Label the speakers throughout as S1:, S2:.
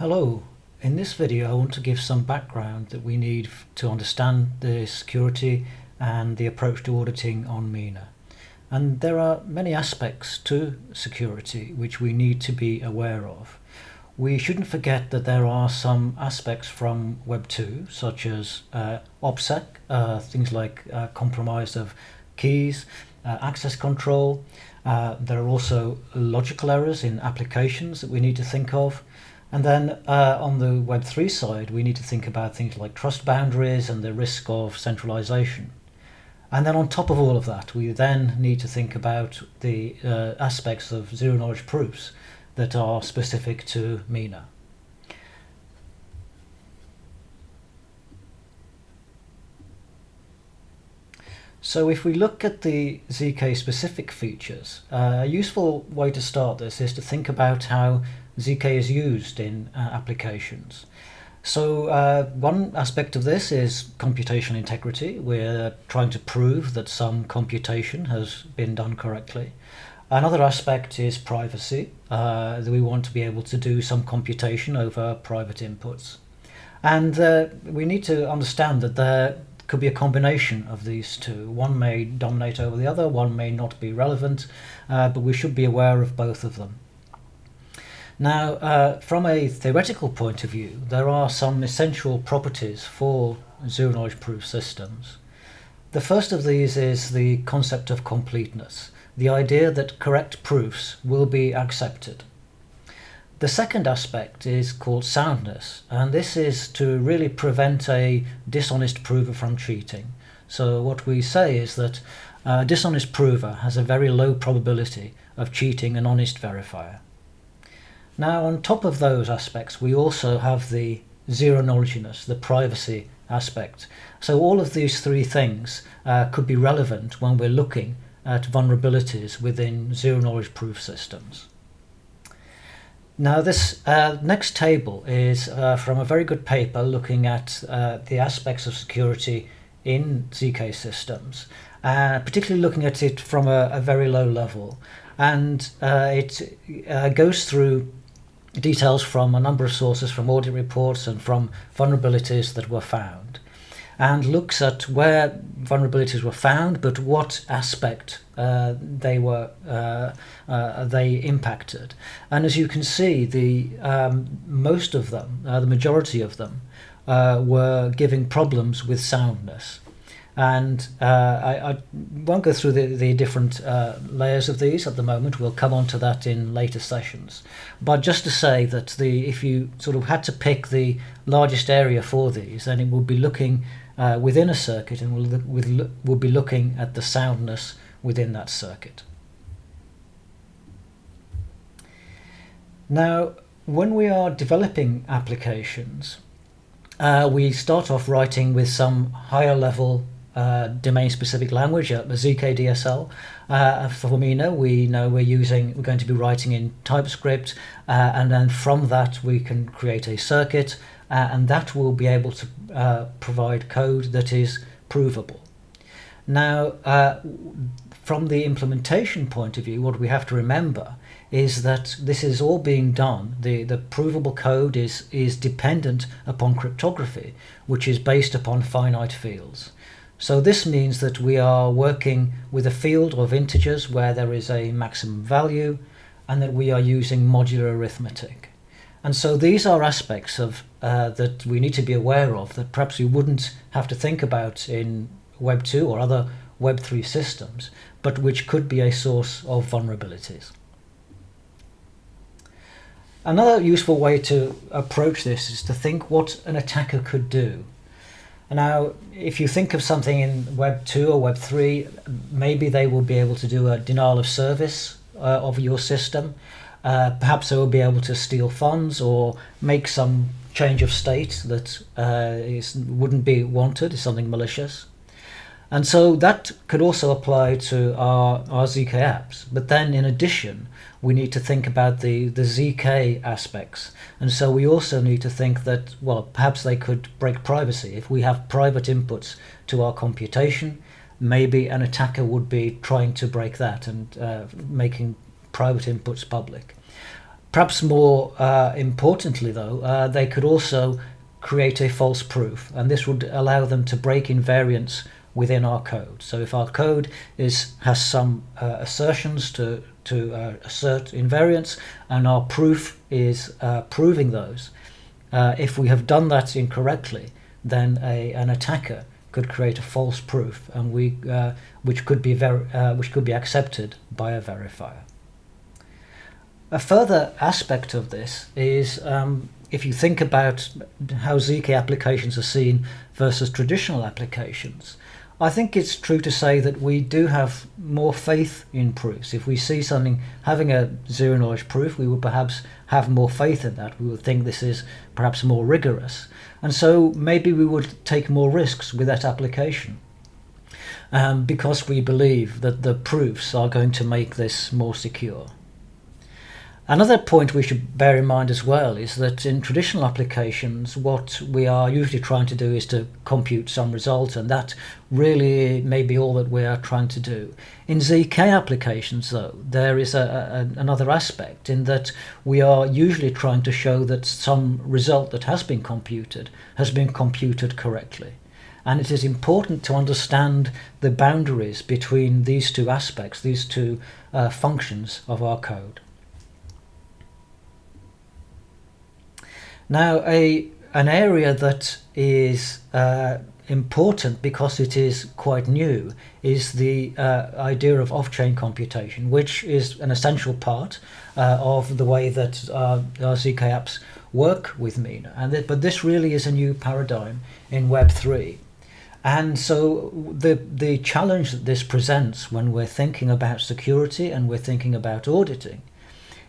S1: Hello, in this video I want to give some background that we need to understand the security and the approach to auditing on Mina. And there are many aspects to security which we need to be aware of. We shouldn't forget that there are some aspects from Web 2 such as OPSEC, things like compromise of keys, access control. There are also logical errors in applications that we need to think of. And then on the Web 3 side, we need to think about things like trust boundaries and the risk of centralization. And then on top of all of that, we then need to think about the aspects of zero-knowledge proofs that are specific to Mina. So if we look at the zk specific features, a useful way to start this is to think about how zk is used in applications. So one aspect of this is computational integrity. We're trying to prove that some computation has been done correctly. Another aspect is privacy. That we want to be able to do some computation over private inputs. And we need to understand that there could be a combination of these two. One may dominate over the other, one may not be relevant, but we should be aware of both of them. Now, from a theoretical point of view, there are some essential properties for zero-knowledge proof systems. The first of these is the concept of completeness, the idea that correct proofs will be accepted. The second aspect is called soundness, and this is to really prevent a dishonest prover from cheating. So what we say is that a dishonest prover has a very low probability of cheating an honest verifier. Now, on top of those aspects, we also have the zero-knowledginess, the privacy aspect. So all of these three things could be relevant when we're looking at vulnerabilities within zero-knowledge proof systems. Now, this next table is from a very good paper looking at the aspects of security in zk systems, particularly looking at it from a very low level. And it goes through details from a number of sources, from audit reports and from vulnerabilities that were found, and looks at where vulnerabilities were found, but what aspect they impacted. And as you can see, most of them, the majority of them, were giving problems with soundness. And I won't go through the different layers of these at the moment. We'll come on to that in later sessions. But just to say that if you sort of had to pick the largest area for these, then it would be looking within a circuit, and we'll be looking at the soundness within that circuit. Now, when we are developing applications, we start off writing with some higher level domain-specific language, zkDSL. For Mina, we know we're going to be writing in TypeScript, and then from that we can create a circuit, and that will be able to provide code that is provable. Now, from the implementation point of view, what we have to remember is that this is all being done. The provable code is dependent upon cryptography, which is based upon finite fields. So this means that we are working with a field of integers where there is a maximum value, and that we are using modular arithmetic. And so these are aspects of that we need to be aware of, that perhaps we wouldn't have to think about in Web 2 or other Web 3 systems, but which could be a source of vulnerabilities. Another useful way to approach this is to think what an attacker could do. Now, if you think of something in Web 2 or Web 3, maybe they will be able to do a denial of service of your system. Perhaps they will be able to steal funds or make some change of state that wouldn't be wanted, is something malicious. And so that could also apply to our zkApps. But then in addition, we need to think about the zk aspects. And so we also need to think that, well, perhaps they could break privacy. If we have private inputs to our computation, maybe an attacker would be trying to break that and making private inputs public. Perhaps more importantly, though, they could also create a false proof, and this would allow them to break invariance within our code. So if our code has some assertions to assert invariance, and our proof is proving those, if we have done that incorrectly, then an attacker could create a false proof, and which could be accepted by a verifier. A further aspect of this is if you think about how zk applications are seen versus traditional applications, I think it's true to say that we do have more faith in proofs. If we see something having a zero-knowledge proof, we would perhaps have more faith in that. We would think this is perhaps more rigorous. And so maybe we would take more risks with that application because we believe that the proofs are going to make this more secure. Another point we should bear in mind as well is that in traditional applications, what we are usually trying to do is to compute some result, and that really may be all that we are trying to do. In zk applications, though, there is another aspect in that we are usually trying to show that some result that has been computed correctly. And it is important to understand the boundaries between these two aspects, these two functions of our code. Now, an area that is important because it is quite new is the idea of off-chain computation, which is an essential part of the way that our zkApps work with Mina. But this really is a new paradigm in Web3. And so the challenge that this presents when we're thinking about security and we're thinking about auditing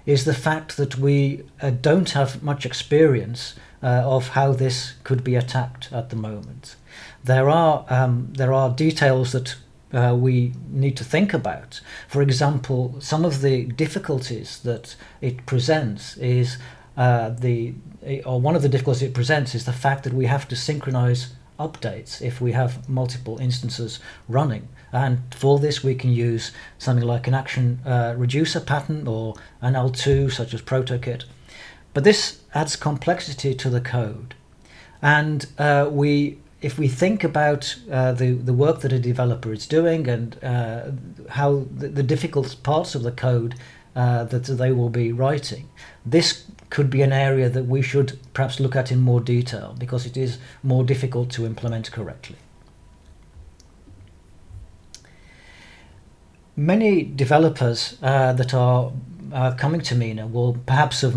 S1: is the fact that we don't have much experience of how this could be attacked at the moment. There are details that we need to think about. For example, some of the difficulties that it presents is one of the difficulties it presents is the fact that we have to synchronize updates if we have multiple instances running, and for this we can use something like an action reducer pattern or an L2 such as protokit. But this adds complexity to the code, and if we think about the work that a developer is doing and how the difficult parts of the code that they will be writing, this could be an area that we should perhaps look at in more detail because it is more difficult to implement correctly. Many developers that are coming to Mina will perhaps have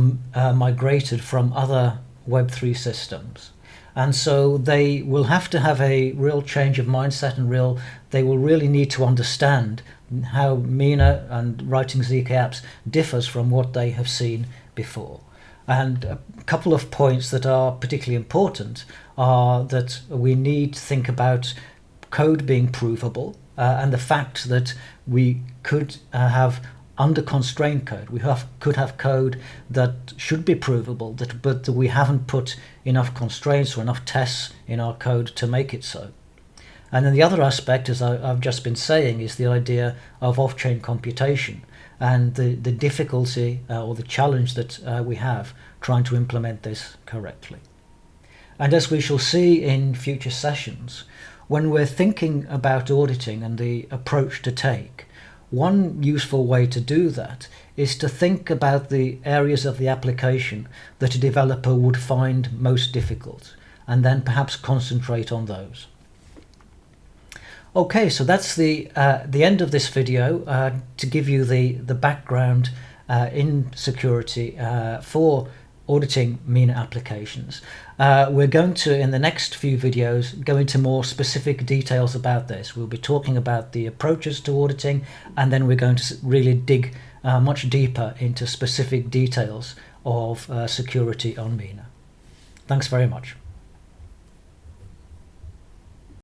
S1: migrated from other Web3 systems, and so they will have to have a real change of mindset, and they will really need to understand how Mina and writing zkApps differs from what they have seen before. And a couple of points that are particularly important are that we need to think about code being provable, and the fact that we could have under constraint code. We could have code that should be provable, but that we haven't put enough constraints or enough tests in our code to make it so. And then the other aspect, as I've just been saying, is the idea of off-chain computation and the difficulty or the challenge that we have trying to implement this correctly. And as we shall see in future sessions, when we're thinking about auditing and the approach to take, one useful way to do that is to think about the areas of the application that a developer would find most difficult, and then perhaps concentrate on those. Okay, so that's the end of this video to give you the background in security for auditing Mina applications. We're going to, in the next few videos, go into more specific details about this. We'll be talking about the approaches to auditing, and then we're going to really dig much deeper into specific details of security on Mina. Thanks very much.